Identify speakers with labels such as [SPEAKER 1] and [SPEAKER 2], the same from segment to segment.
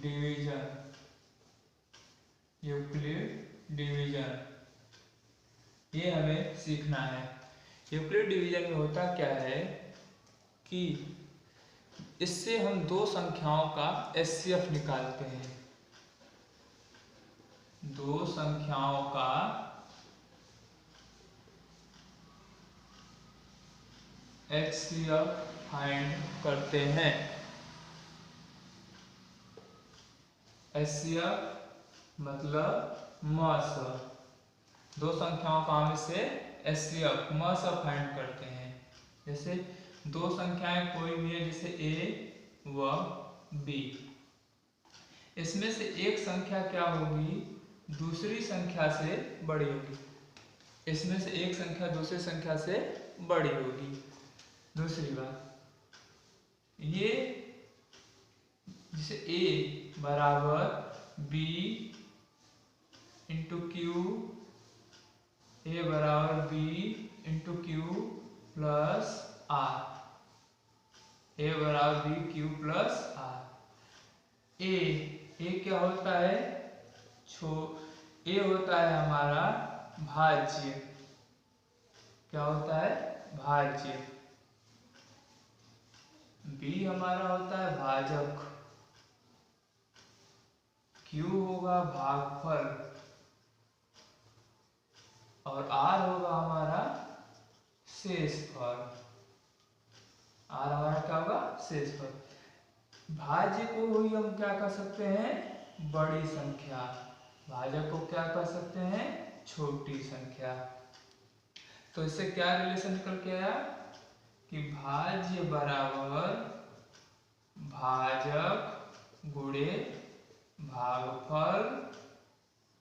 [SPEAKER 1] Division, Euclid division, ये हमें सीखना है। यूक्लिड डिवीजन में होता क्या है कि इससे हम दो संख्याओं का एचसीएफ निकालते हैं, दो संख्याओं का एचसीएफ फाइंड करते हैं। एचसीएफ मतलब मस, दो संख्याओं का हम इसे एचसीएफ मस फाइंड करते हैं। जैसे दो संख्याएं कोई भी है, जैसे ए व बी, इसमें से एक संख्या क्या होगी, दूसरी संख्या से बड़ी होगी। इसमें से एक संख्या दूसरी संख्या से बड़ी होगी। दूसरी बात, ये जैसे ए बराबर बी इंटू क्यू, ए बराबर B into Q plus R, A बराबर B Q plus R. A क्या होता है, ए होता है हमारा भाज्य, क्या होता है, भाज्य। बी हमारा होता है भाजक, क्यू होगा भागफल, और आर होगा हमारा शेषफल। आर हमारा क्या होगा, शेषफल। भाज्य को ही हम क्या कर सकते हैं, बड़ी संख्या, भाजक को क्या कर सकते हैं, छोटी संख्या। तो इससे क्या रिलेशन निकल के आया कि भाज्य बराबर भाजक गुणे भागफल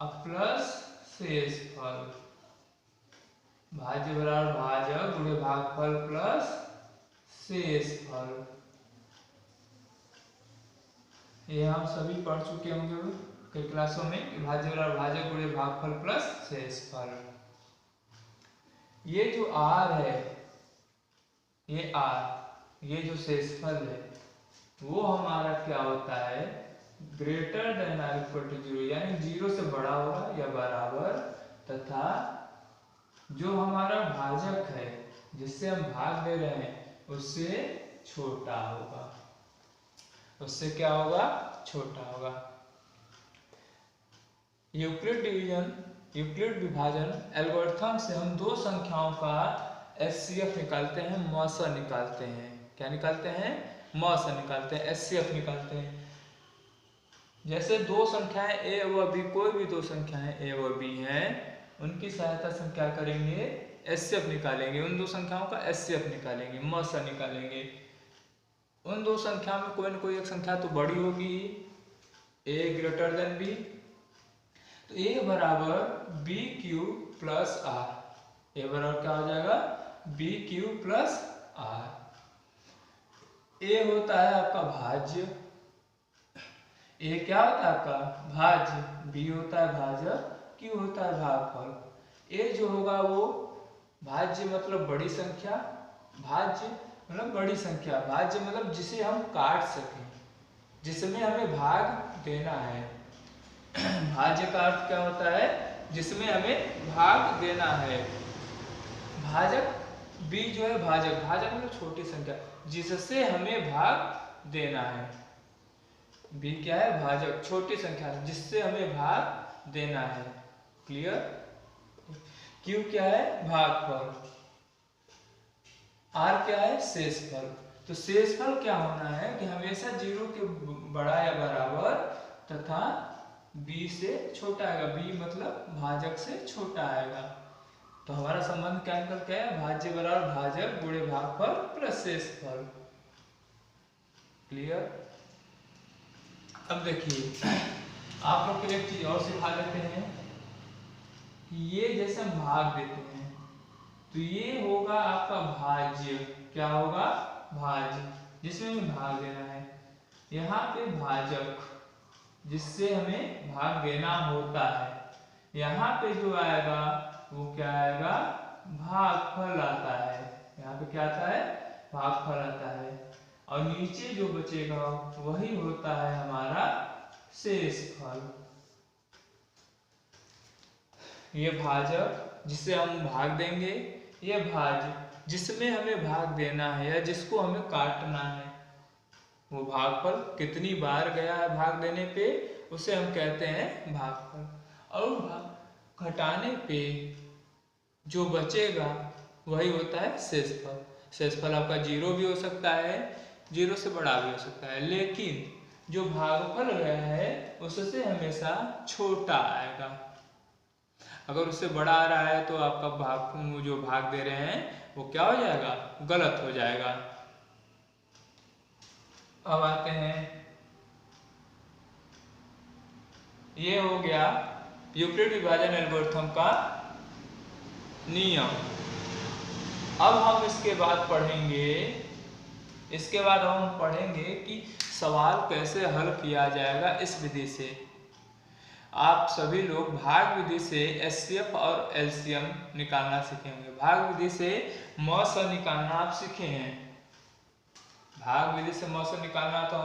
[SPEAKER 1] प्लस शेषफल। भाज्य बराबर भाजक गुणे भागफल प्लस शेषफल। ये हम सभी पढ़ चुके होंगे कई क्लासों में कि भाज्य बराबर भाजक गुणे भागफल प्लस शेषफल। ये जो आर है, ये आर, ये जो शेषफल है, वो हमारा क्या होता है, greater than or equal to zero, यानी जीरो से बड़ा होगा या बराबर, तथा जो हमारा भाजक है जिससे हम भाग दे रहे हैं उससे छोटा होगा, उससे क्या होगा, छोटा होगा। यूक्लिड डिवीजन, यूक्लिड विभाजन एल्गोरिथम से हम दो संख्याओं का एचसीएफ निकालते हैं, मस निकालते हैं। क्या निकालते हैं, मस निकालते हैं, एचसीएफ निकालते हैं। जैसे दो संख्याएं ए व बी, कोई भी दो संख्याएं ए व बी हैं, उनकी सहायता से हम क्या करेंगे, एचसीएफ निकालेंगे। उन दो संख्याओं का एचसीएफ निकालेंगे, मस निकालेंगे। उन दो संख्या में कोई न कोई एक संख्या तो बड़ी होगी, ए ग्रेटर देन बी, तो ए बराबर B Q plus R, A बराबर क्या हो जाएगा, बी क्यू प्लस आर। ए होता है आपका भाज्य, ए क्या होता है आपका भाज्य, बी होता है भाजक, क्यू होता है भागफल। ए जो होगा वो भाज्य मतलब बड़ी संख्या, भाज्य मतलब बड़ी संख्या, भाज्य मतलब जिसे हम काट सकें, जिसमें हमें भाग देना है। भाज्य का अर्थ क्या होता है, जिसमें हमें भाग देना है। भाजक बी जो है भाजक, भाजक मतलब छोटी संख्या जिससे हमें भाग देना है। बी क्या है, भाजक, छोटी संख्या जिससे हमें भाग देना है। क्लियर। क्यू क्या है, भागफल। आर क्या है, शेषफल। तो शेषफल क्या होना है कि हमेशा जीरो के बड़ा या बराबर तथा बी से छोटा आएगा, बी मतलब भाजक से छोटा आएगा। तो हमारा संबंध क्या निकल के है, भाज्य बराबर भाजक गुणे भागफल प्लस शेषफल। क्लियर। अब देखिए आप लोग के लिए एक चीज और सिखा देते हैं कि ये जैसे हम भाग देते हैं तो ये होगा आपका भाज्य, क्या होगा, भाज्य जिसमें हमें भाग देना है। यहाँ पे भाजक जिससे हमें भाग देना होता है। यहाँ पे जो आएगा वो क्या आएगा, भागफल आता है। यहाँ पे क्या आता है, भागफल आता है। और नीचे जो बचेगा वही होता है हमारा शेषफल। ये भाजक जिसे हम भाग देंगे, ये भाज्य जिसमें हमें भाग देना है या जिसको हमें काटना है, वो भागफल कितनी बार गया है भाग देने पे उसे हम कहते हैं भागफल। और घटाने पे जो बचेगा वही होता है शेषफल। शेषफल आपका 0 भी हो सकता है, 0 से बड़ा भी हो सकता है, लेकिन जो भागफल गया है उससे हमेशा छोटा आएगा। अगर उससे बड़ा आ रहा है तो आपका भाग जो भाग दे रहे हैं वो क्या हो जाएगा, गलत हो जाएगा। अब आते हैं, ये हो गया यूक्लिड विभाजन एल्गोरिथम का नियम। अब हम इसके बाद पढ़ेंगे कि सवाल कैसे हल किया जाएगा इस विधि से। आप सभी लोग भाग विधि से एचसीएफ और एलसीएम निकालना सीखे होंगे। भाग विधि से मौसा निकालना आप सीखे हैं। भाग विधि से मौसा निकालना तो